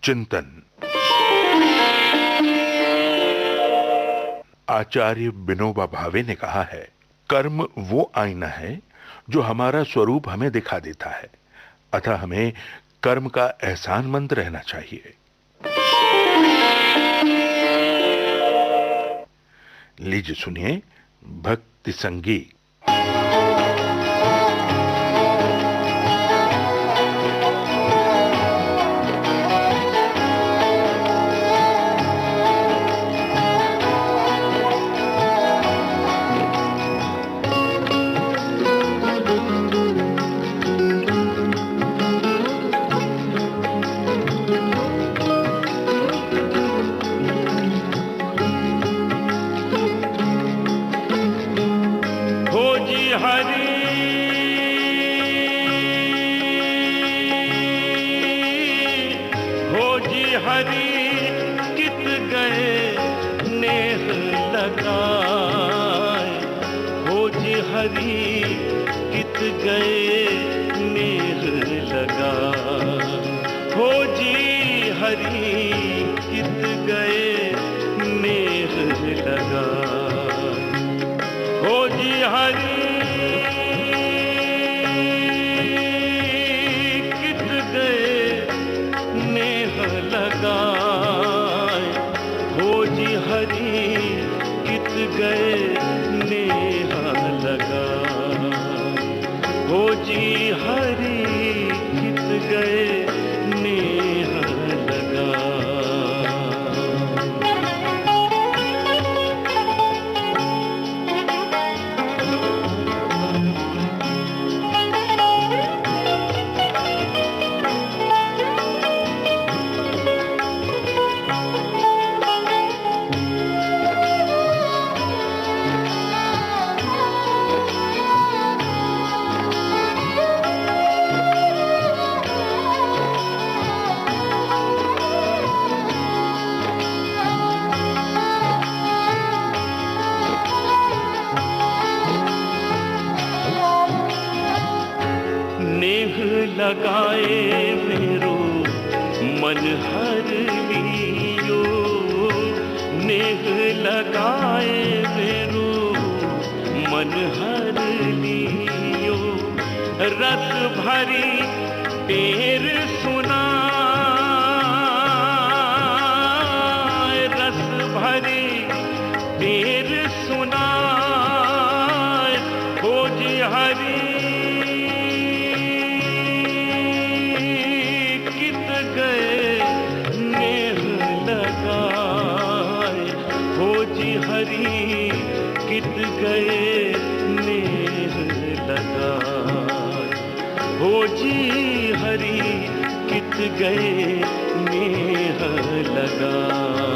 चिंतन। आचार्य विनोबा भावे ने कहा है, कर्म वो आईना है जो हमारा स्वरूप हमें दिखा देता है, अतः हमें कर्म का एहसानमंद रहना चाहिए। लीजिए सुनिए भक्ति संगीत। हरि कित गए नेह लगाए, हो जी हरि कित गए नेह लगाए, हो जी हरि कित गए नेह लगाए, हो जी हरि हो जी हरि कित गए नेहा लगाए, हो जी हरि कित गए नेहा लगाए। नेह लगाए मेरो मन हर लियो, नेह लगाए मेरो मन हर लियो, रस भरी पेर सुनाए, रस भरी पेर सुनाए, हो जी हरि हरि कित गए नेह लगाए, हो जी हरि कित गए नेह लगाए।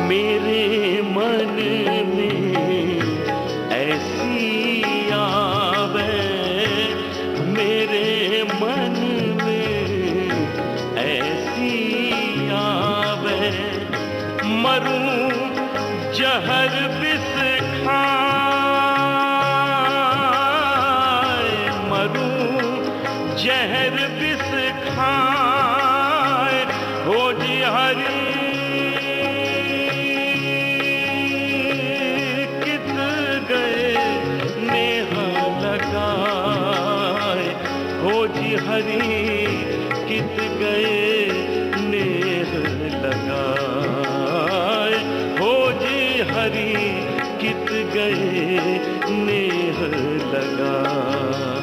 मेरे मन में ऐसी आवे, मेरे मन में ऐसी आवे, मरूं जहर विष खाए, मरूं जहर विष खाए, हो जी हरि हो जी हरि कित गए नेह लगाए, हो जी हरि कित गए नेह लगाए।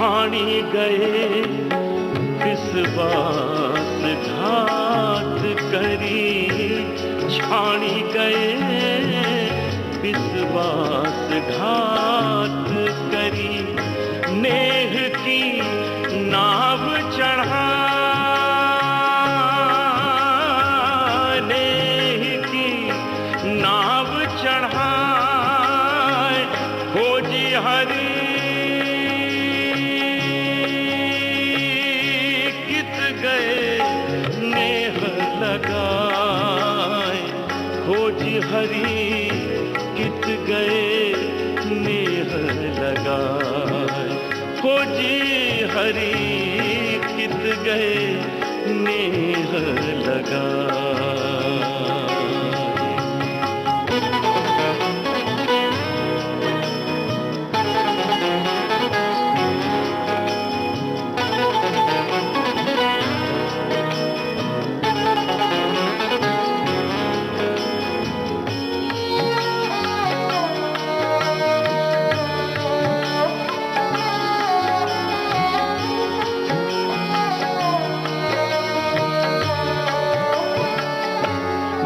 छानी गए विश्वास घात करी, छानी गए विश्वास घात करी, नेह की नाव चढ़ा, नेह की नाव चढ़ा, खोजी हरी कित गए नेह लगाए, खोजी हरी कित गए नेह लगाए, खोजी हरी कित गए नेह लगाए।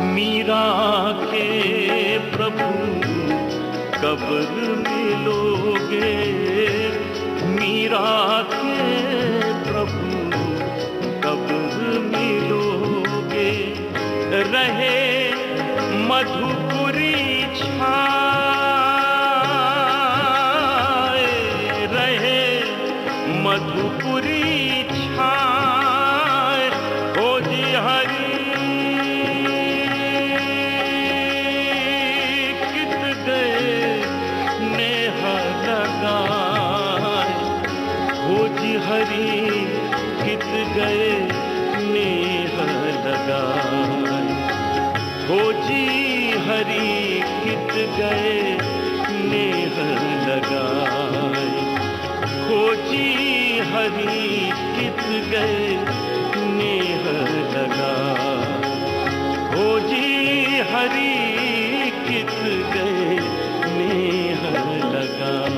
मीरा के प्रभु कब मिलोगे, मीरा के प्रभु कब मिलोगे, रहे मधुपुरी छाए, रहे मधुपुरी छाए, खोजी हरी हरी कित गए नेह लगाए, खोजी हरी कित गए नेह लगाए, खोजी हरी कित गए नेह लगाए, खोजी हरी कित गए नेह लगाए।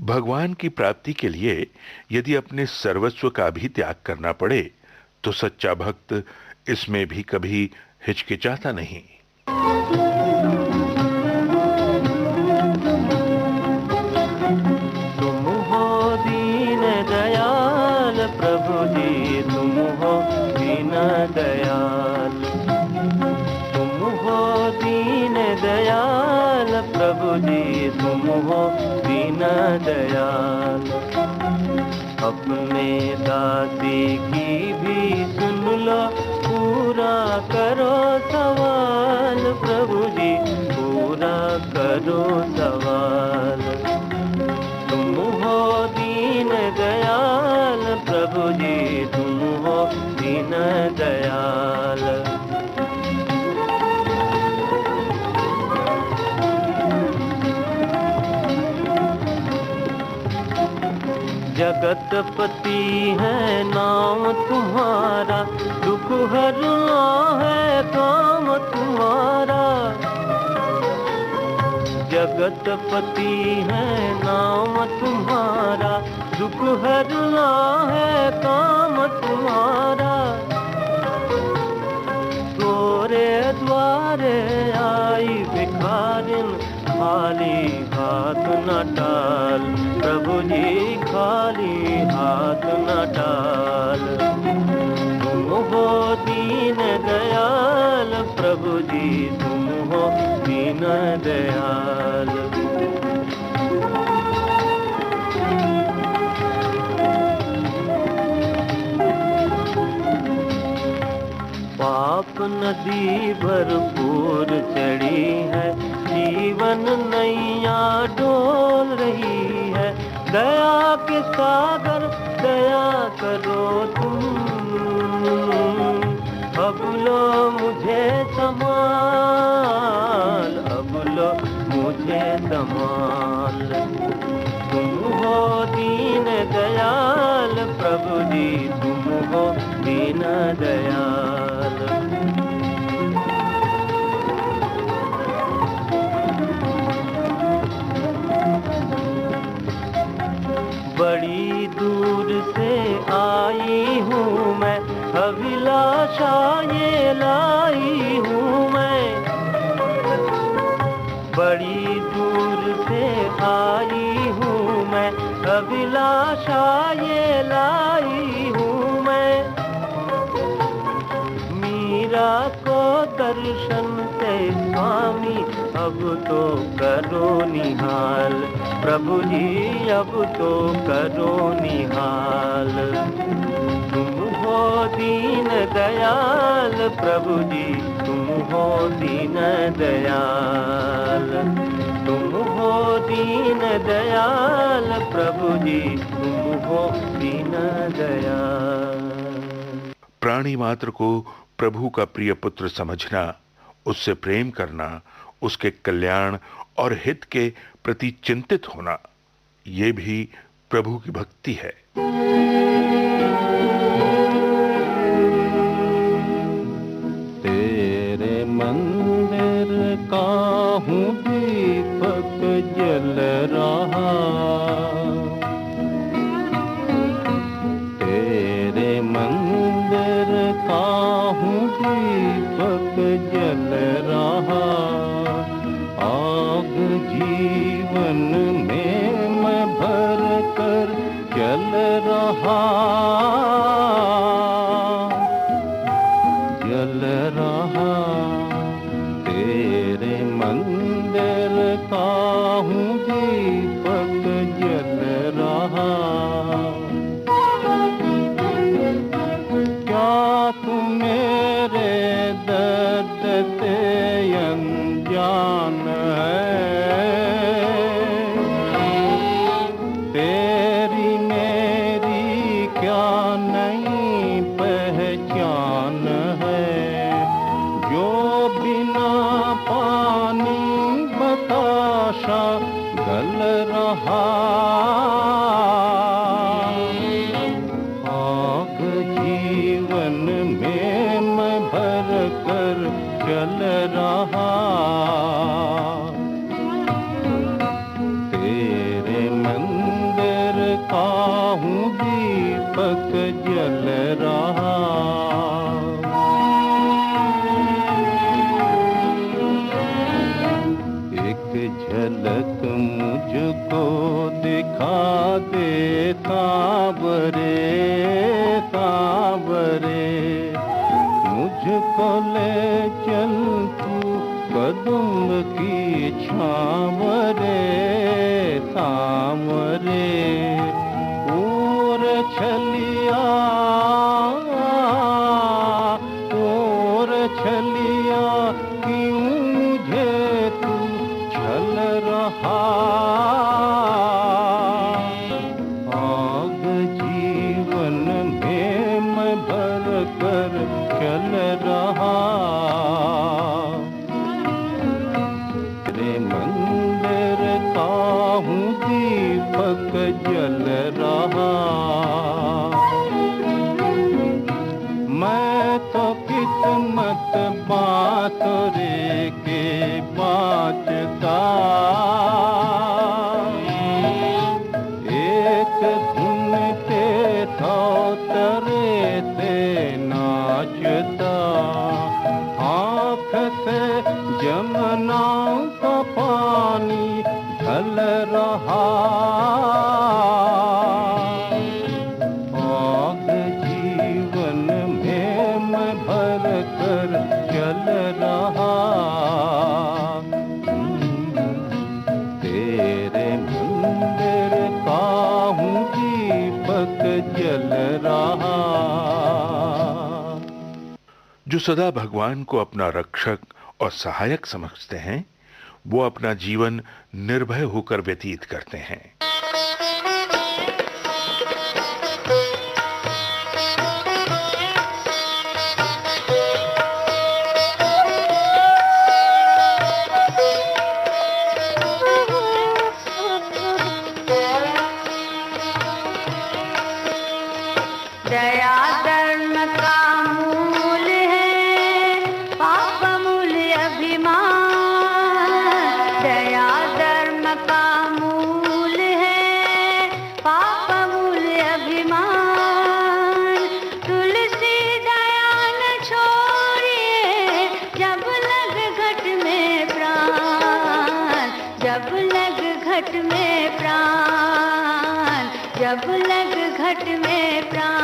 भगवान की प्राप्ति के लिए यदि अपने सर्वस्व का भी त्याग करना पड़े तो सच्चा भक्त इसमें भी कभी हिचकिचाता नहीं। तुम हो दीन दयाल प्रभु जी, तुम हो दीन दयाल, तुम हो दीन दयाल प्रभु जी, तुम हो दीन दयाल। अपने दासी की भी सुन लो, पूरा करो सवाल प्रभु जी, पूरा करो सवाल। तुम हो दीन दयाल प्रभु जी, तुम हो दीन दयाल। जगतपति है नाम तुम्हारा, दुख हरना है काम तुम्हारा। जगतपति है नाम तुम्हारा, दुख हरना है काम तुम्हारा। तोरे द्वारे आई भिखारिन, खाली हाथ न टाल प्रभु जी, खाली हाथ न टाल। तुम हो दीन दयाल प्रभु जी, तुम हो दीन दयाल। पाप नदी भरपूर चढ़ी है, जीवन नैया डोल रही है। दया के सागर दया करो तुम, अब लो मुझे संभाल, अब लो मुझे संभाल। तुम हो दीन दयाल प्रभु जी, तुम हो दीन दयाल। अभिलाषा ये लाई हूँ मैं, मीरा को दर्शन से स्वामी अब तो करो निहाल, प्रभु जी अब तो करो निहाल। तुम हो दीन दयाल प्रभु जी, तुम हो दीन दयाल, तुम हो दीन दयाल प्रभु जी, तुम हो दीन दयाल। प्राणी मात्र को प्रभु का प्रिय पुत्र समझना, उससे प्रेम करना, उसके कल्याण और हित के प्रति चिंतित होना, ये भी प्रभु की भक्ति है। तेरे मंदिर का हूँ दीपक जल रहा, तेरे मंदिर का हूँ दीपक जल रहा, आग जीवन में मैं भर कर जल रहा, जल रहा। तेरे मंदिर का हूँ दीपक जल रहा। क्या तू मेरे दर्द से अनजान है, तेरी मेरी क्या नहीं पहचान है, जो बिना पानी बताशा गल रहा, आग जीवन में मैं भर कर चल रहा, तेरे मंदिर का हूँ दीपक जल रहा। एक झलक मुझको दिखा दे सांवरे, सांवरे, मुझको ले चल तू कदम की छाँव रे, सांवरे। और छलिया, और छलिया क्यों मुझे तू छल रहा, आग जीवन में मैं भर कर चल रहा, तेरे मंदिर का हूँ दीपक जल रहा। मैं तो किस्मत बांसुरी के बाजता, एक धुन पे सौतरे से नाचता, आँख से जमुना का पानी ढल रहा, आग जीवन में मैं भर कर चल रहा, तेरे मंदिर का हूँ दीपक जल रहा। जो सदा भगवान को अपना रक्षक और सहायक समझते हैं, वो अपना जीवन निर्भय होकर व्यतीत करते हैं। दया धर्म का मूल है, पाप मूल अभिमान। दया धर्म का मूल है, पाप मूल अभिमान। तुलसी दया न छोड़िए, जब लग घट में प्राण, जब लग घट में प्राण। जब लग घट में प्राण।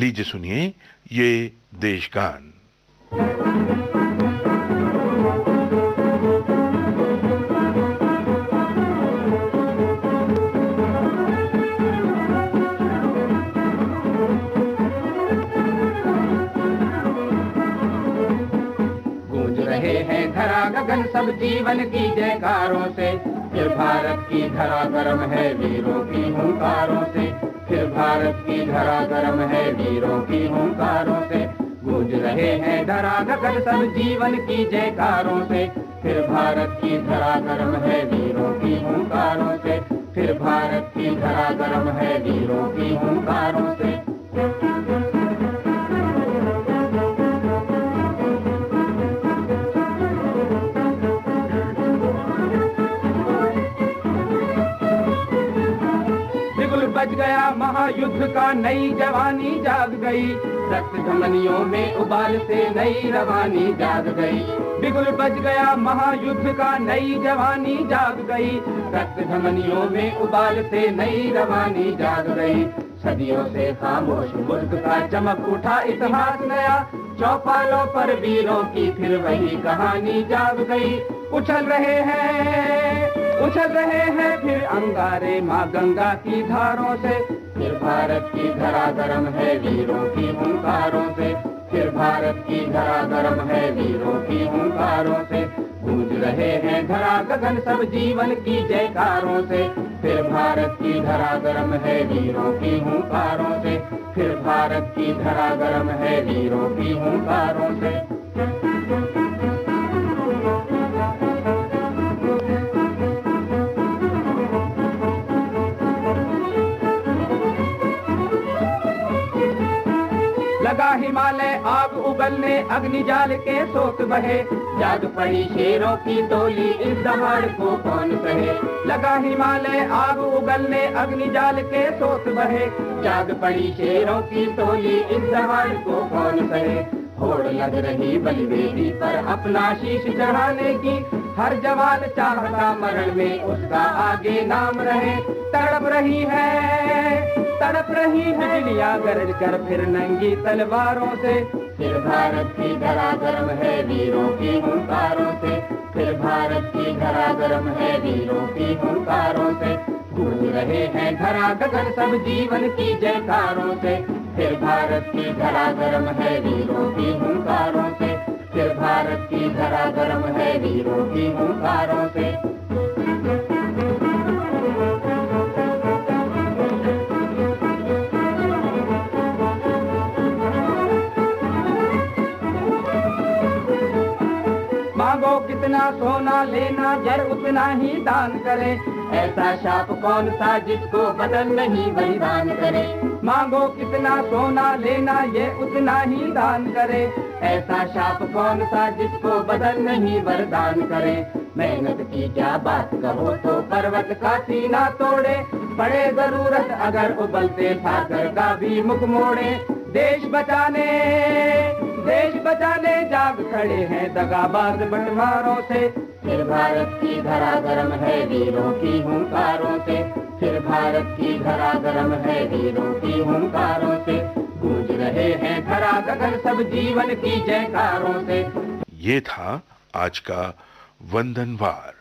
लीजिए सुनिए ये देशगान। गूंज रहे हैं धरा गगन सब जीवन की जयकारों से, फिर भारत की धरा गर्म है वीरों की हुंकारों से, फिर भारत की धरा गर्म है वीरों की हुंकारों से। गूंज रहे हैं धरा गगन सब जीवन की जयकारों से, फिर भारत की धरा गर्म है वीरों की हुंकारों से, फिर भारत की धरा गर्म है वीरों की हुंकारों से। बज गया महायुद्ध का नई जवानी जाग गई, रक्त धमनियों में उबाल से नई रवानी जाग गई। बिगुल बज गया महायुद्ध का नई जवानी जाग गई, रक्त धमनियों में उबाल से नई रवानी जाग गई। सदियों से खामोश मुल्क का चमक उठा इतिहास नया, चौपालों पर वीरों की फिर वही कहानी जाग गई। उछल रहे हैं फिर अंगारे माँ गंगा की धारों से। फिर भारत की धरा गरम है वीरों की हुंकारों से। फिर भारत की धरा गरम है वीरों की हुंकारों से। गूंज रहे हैं धरा गगन सब जीवन की जयकारों से। फिर भारत की धरा गरम है वीरों की हुंकारों से। फिर भारत की धरा गरम है वीरों की हुंकारों से। लगा हिमालय आग उगलने अग्नि जाल के सोत बहे। जाग पड़ी शेरों की टोली इस दहाड़ को कौन सहे। लगा हिमालय आग उगलने अग्नि जाल के सोत बहे। जाग पड़ी शेरों की टोली इस दहाड़ को कौन सहे। होड़ लग रही बलिवेदी पर अपना शीश चढ़ाने की। हर जवान चाहता मरण में उसका आगे नाम रहे। तड़प रही है बिजलियां गरज कर फिर नंगी तलवारों से। फिर भारत की धरा गरम है वीरों की हुंकारों से। फिर भारत की धरा गरम है वीरों की हुंकारों से। गूंज रहे हैं धरा गगन सब जीवन की जयकारों से। फिर भारत की धरा गरम है वीरों की हुंकारों से। फिर भारत की धरा गरम है वीरों की हुंकारों से। मांगो कितना सोना लेना जर उतना ही दान करे। ऐसा शाप कौन सा जिसको बदल नहीं बलिदान करे। मांगो कितना सोना लेना ये उतना ही दान करे। ऐसा शाप कौन सा जिसको बदल नहीं वरदान करे। मेहनत की क्या बात कहो तो पर्वत का सीना तोड़े। पड़े जरूरत अगर उबलते सागर का भी मुख मोड़े। देश बचाने जाग खड़े हैं दगाबाज बंटवारों से। फिर भारत की धरा गरम है वीरों की हुंकारों से। फिर भारत की धरा गरम है वीरों की हुंकारों से। गूंज रहे हैं धरा गगन सब जीवन की जयकारों से। ये था आज का वंदनवार।